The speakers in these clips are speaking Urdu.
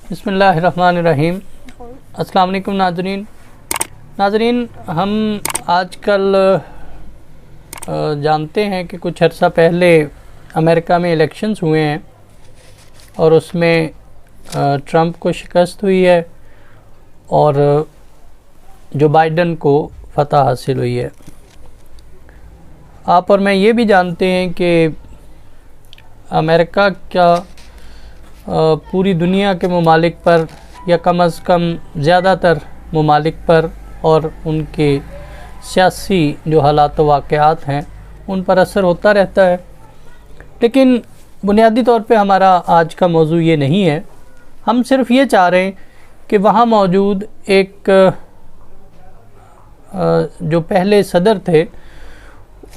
بسم اللہ الرحمن الرحیم۔ السلام علیکم ناظرین، ہم آج کل جانتے ہیں کہ کچھ عرصہ پہلے امریکہ میں الیکشنز ہوئے ہیں اور اس میں ٹرمپ کو شکست ہوئی ہے اور جو بائیڈن کو فتح حاصل ہوئی ہے۔ آپ اور میں یہ بھی جانتے ہیں کہ امریکہ کا پوری دنیا کے ممالک پر یا کم از کم زیادہ تر ممالک پر اور ان کے سیاسی جو حالات و واقعات ہیں ان پر اثر ہوتا رہتا ہے، لیکن بنیادی طور پہ ہمارا آج کا موضوع یہ نہیں ہے۔ ہم صرف یہ چاہ رہے ہیں کہ وہاں موجود ایک جو پہلے صدر تھے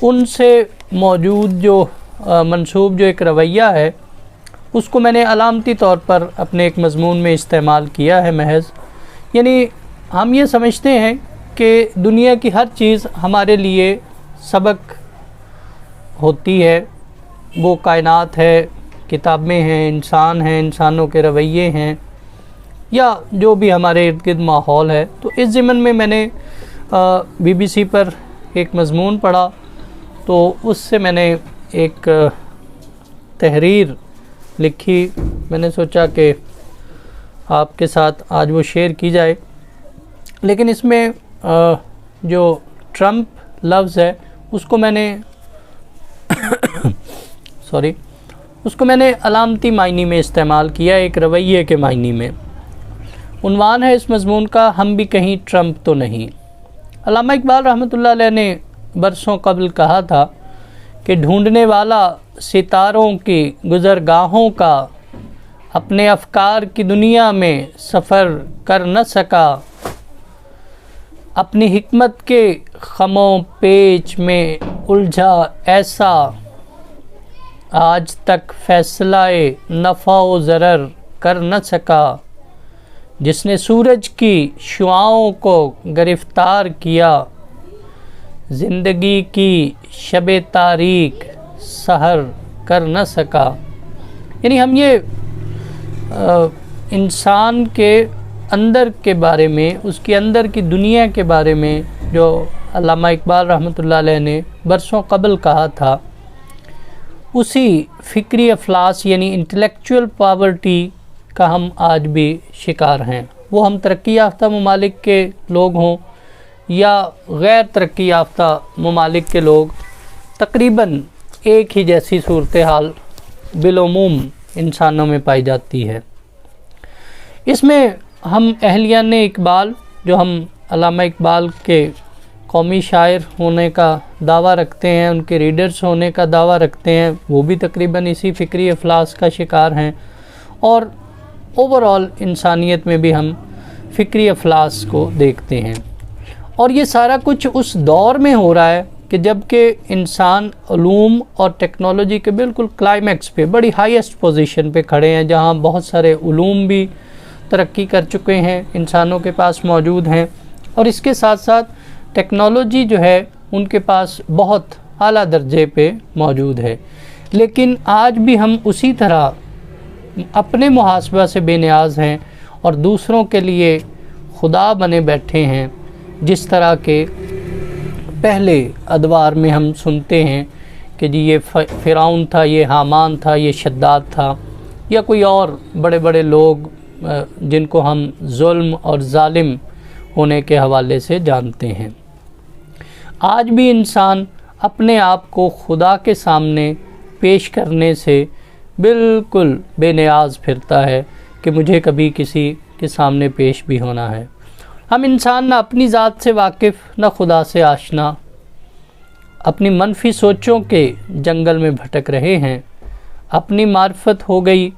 ان سے موجود جو منسوب جو ایک رویہ ہے اس کو میں نے علامتی طور پر اپنے ایک مضمون میں استعمال کیا ہے محض۔ یعنی ہم یہ سمجھتے ہیں کہ دنیا کی ہر چیز ہمارے لیے سبق ہوتی ہے، وہ کائنات ہے، کتابیں ہیں، انسان ہیں، انسانوں کے رویے ہیں، یا جو بھی ہمارے ارد گرد ماحول ہے۔ تو اس ضمن میں نے BBC پر ایک مضمون پڑھا، تو اس سے میں نے ایک تحریر لکھی۔ میں نے سوچا کہ آپ کے ساتھ آج وہ شیئر کی جائے، لیکن اس میں جو ٹرمپ لفظ ہے اس کو میں نے علامتی معنی میں استعمال کیا، ایک رویے کے معنی میں۔ عنوان ہے اس مضمون کا، ہم بھی کہیں ٹرمپ تو نہیں۔ علامہ اقبال رحمۃ اللہ علیہ نے برسوں قبل کہا تھا کہ ڈھونڈنے والا ستاروں کی گزرگاہوں کا اپنے افکار کی دنیا میں سفر کر نہ سکا، اپنی حکمت کے خموں پیچ میں الجھا ایسا، آج تک فیصلہ نفع و ضرر کر نہ سکا، جس نے سورج کی شعاؤں کو گرفتار کیا، زندگی کی شب تاریک سحر کر نہ سکا۔ یعنی ہم یہ انسان کے اندر کے بارے میں، اس کے اندر کی دنیا کے بارے میں جو علامہ اقبال رحمۃ اللہ علیہ نے برسوں قبل کہا تھا، اسی فکری افلاس یعنی انٹلیکچول پاورٹی کا ہم آج بھی شکار ہیں۔ وہ ہم ترقی یافتہ ممالک کے لوگ ہوں یا غیر ترقی یافتہ ممالک کے لوگ، تقریباً ایک ہی جیسی صورتحال بالعموم انسانوں میں پائی جاتی ہے۔ اس میں ہم اہلیان اقبال، جو ہم علامہ اقبال کے قومی شاعر ہونے کا دعویٰ رکھتے ہیں، ان کے ریڈرز ہونے کا دعویٰ رکھتے ہیں، وہ بھی تقریباً اسی فکری افلاس کا شکار ہیں، اور اوورآل انسانیت میں بھی ہم فکری افلاس کو دیکھتے ہیں۔ اور یہ سارا کچھ اس دور میں ہو رہا ہے کہ جب کہ انسان علوم اور ٹیکنالوجی کے بالکل کلائمیکس پہ، بڑی ہائیسٹ پوزیشن پہ کھڑے ہیں، جہاں بہت سارے علوم بھی ترقی کر چکے ہیں، انسانوں کے پاس موجود ہیں، اور اس کے ساتھ ساتھ ٹیکنالوجی جو ہے ان کے پاس بہت اعلیٰ درجے پہ موجود ہے، لیکن آج بھی ہم اسی طرح اپنے محاسبہ سے بے نیاز ہیں اور دوسروں کے لیے خدا بنے بیٹھے ہیں، جس طرح کے پہلے ادوار میں ہم سنتے ہیں کہ جی یہ فرعون تھا، یہ حامان تھا، یہ شداد تھا، یا کوئی اور بڑے بڑے لوگ جن کو ہم ظلم اور ظالم ہونے کے حوالے سے جانتے ہیں۔ آج بھی انسان اپنے آپ کو خدا کے سامنے پیش کرنے سے بالکل بے نیاز پھرتا ہے کہ مجھے کبھی کسی کے سامنے پیش بھی ہونا ہے۔ ہم انسان نہ اپنی ذات سے واقف، نہ خدا سے آشنا، اپنی منفی سوچوں کے جنگل میں بھٹک رہے ہیں۔ اپنی معرفت ہو گئی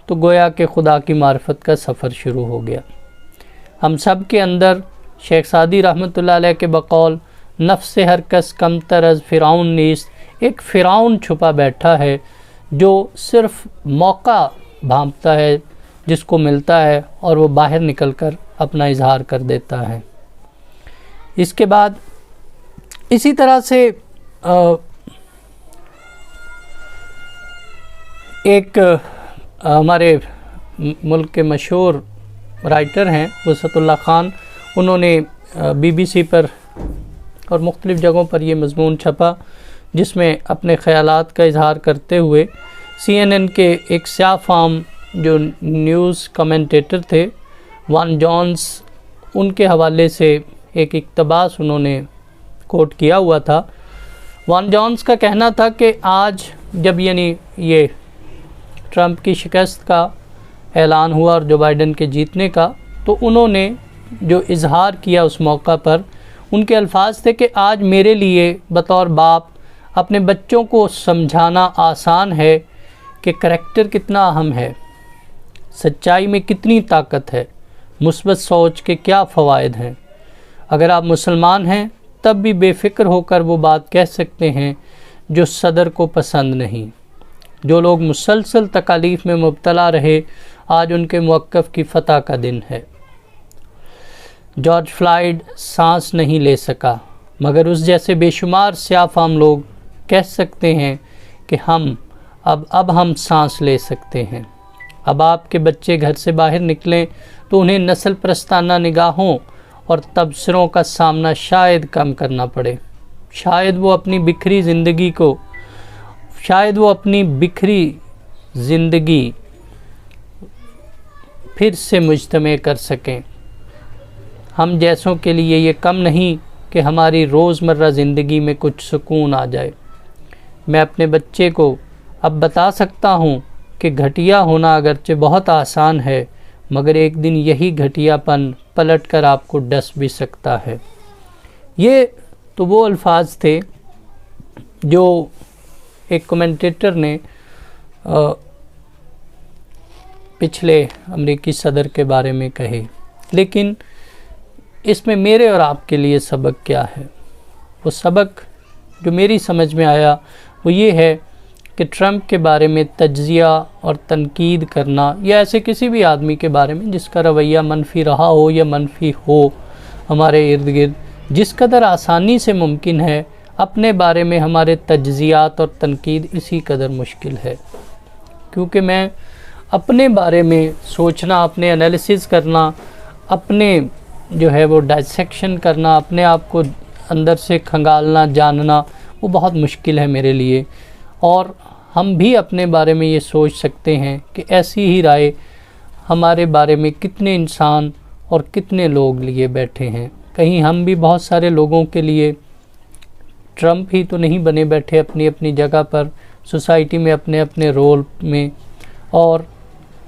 تو گویا کہ خدا کی معرفت کا سفر شروع ہو گیا۔ ہم سب کے اندر شیخ سعدی رحمۃ اللہ علیہ کے بقول نفس ہر کس کم تر از فرعون نیست، ایک فرعون چھپا بیٹھا ہے جو صرف موقع بھانپتا ہے جس کو ملتا ہے اور وہ باہر نکل کر اپنا اظہار کر دیتا ہے۔ اس کے بعد اسی طرح سے ایک ہمارے ملک کے مشہور رائٹر ہیں وسعت اللہ خان، انہوں نے BBC پر اور مختلف جگہوں پر یہ مضمون چھپا، جس میں اپنے خیالات کا اظہار کرتے ہوئے CNN کے ایک سیاہ فام جو نیوز کمنٹیٹر تھے وان جونز، ان کے حوالے سے ایک اقتباس انہوں نے کوٹ کیا ہوا تھا۔ وان جونز کا کہنا تھا کہ آج جب یعنی یہ ٹرمپ کی شکست کا اعلان ہوا اور جو بائیڈن کے جیتنے کا، تو انہوں نے جو اظہار کیا اس موقع پر، ان کے الفاظ تھے کہ آج میرے لیے بطور باپ اپنے بچوں کو سمجھانا آسان ہے کہ کریکٹر کتنا اہم ہے، سچائی میں کتنی طاقت ہے، مثبت سوچ کے کیا فوائد ہیں۔ اگر آپ مسلمان ہیں تب بھی بے فکر ہو کر وہ بات کہہ سکتے ہیں جو صدر کو پسند نہیں۔ جو لوگ مسلسل تکالیف میں مبتلا رہے، آج ان کے موقف کی فتح کا دن ہے۔ جارج فلائیڈ سانس نہیں لے سکا، مگر اس جیسے بے شمار سیاہ فام لوگ کہہ سکتے ہیں کہ اب ہم سانس لے سکتے ہیں۔ اب آپ کے بچے گھر سے باہر نکلیں تو انہیں نسل پرستانہ نگاہوں اور تبصروں کا سامنا شاید کم کرنا پڑے۔ شاید وہ اپنی بکھری زندگی پھر سے مجتمع کر سکیں۔ ہم جیسوں کے لیے یہ کم نہیں کہ ہماری روزمرہ زندگی میں کچھ سکون آ جائے۔ میں اپنے بچے کو اب بتا سکتا ہوں کہ گھٹیا ہونا اگرچہ بہت آسان ہے، مگر ایک دن یہی گھٹیا پن پلٹ کر آپ کو ڈس بھی سکتا ہے۔ یہ تو وہ الفاظ تھے جو ایک کمنٹیٹر نے پچھلے امریکی صدر کے بارے میں کہے، لیکن اس میں میرے اور آپ کے لیے سبق کیا ہے؟ وہ سبق جو میری سمجھ میں آیا وہ یہ ہے کہ ٹرمپ کے بارے میں تجزیہ اور تنقید کرنا، یا ایسے کسی بھی آدمی کے بارے میں جس کا رویہ منفی رہا ہو یا منفی ہو ہمارے ارد گرد، جس قدر آسانی سے ممکن ہے اپنے بارے میں ہمارے تجزیات اور تنقید اسی قدر مشکل ہے۔ کیونکہ میں اپنے بارے میں سوچنا، اپنے انالیسز کرنا، اپنے جو ہے وہ ڈائسیکشن کرنا، اپنے آپ کو اندر سے کھنگالنا، جاننا، وہ بہت مشکل ہے میرے لیے۔ اور ہم بھی اپنے بارے میں یہ سوچ سکتے ہیں کہ ایسی ہی رائے ہمارے بارے میں کتنے انسان اور کتنے لوگ لیے بیٹھے ہیں۔ کہیں ہم بھی بہت سارے لوگوں کے لیے ٹرمپ ہی تو نہیں بنے بیٹھے اپنی اپنی جگہ پر، سوسائٹی میں اپنے اپنے رول میں۔ اور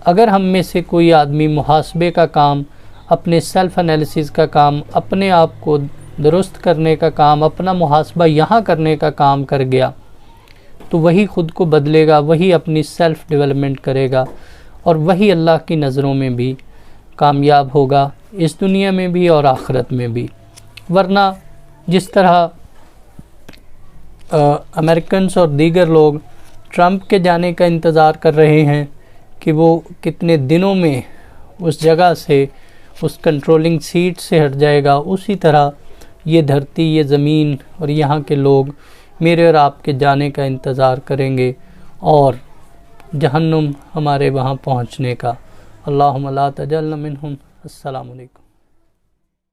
اگر ہم میں سے کوئی آدمی محاسبے کا کام، اپنے سیلف انالیسز کا کام، اپنے آپ کو درست کرنے کا کام، اپنا محاسبہ یہاں کرنے کا کام کر گیا، تو وہی خود کو بدلے گا، وہی اپنی سیلف ڈیولپمنٹ کرے گا، اور وہی اللہ کی نظروں میں بھی کامیاب ہوگا، اس دنیا میں بھی اور آخرت میں بھی۔ ورنہ جس طرح امریکنز اور دیگر لوگ ٹرمپ کے جانے کا انتظار کر رہے ہیں کہ وہ کتنے دنوں میں اس جگہ سے، اس کنٹرولنگ سیٹ سے ہٹ جائے گا، اسی طرح یہ دھرتی، یہ زمین اور یہاں کے لوگ میرے اور آپ کے جانے کا انتظار کریں گے، اور جہنم ہمارے وہاں پہنچنے کا۔ اللہم لا تجعلنا منہم۔ السلام علیکم۔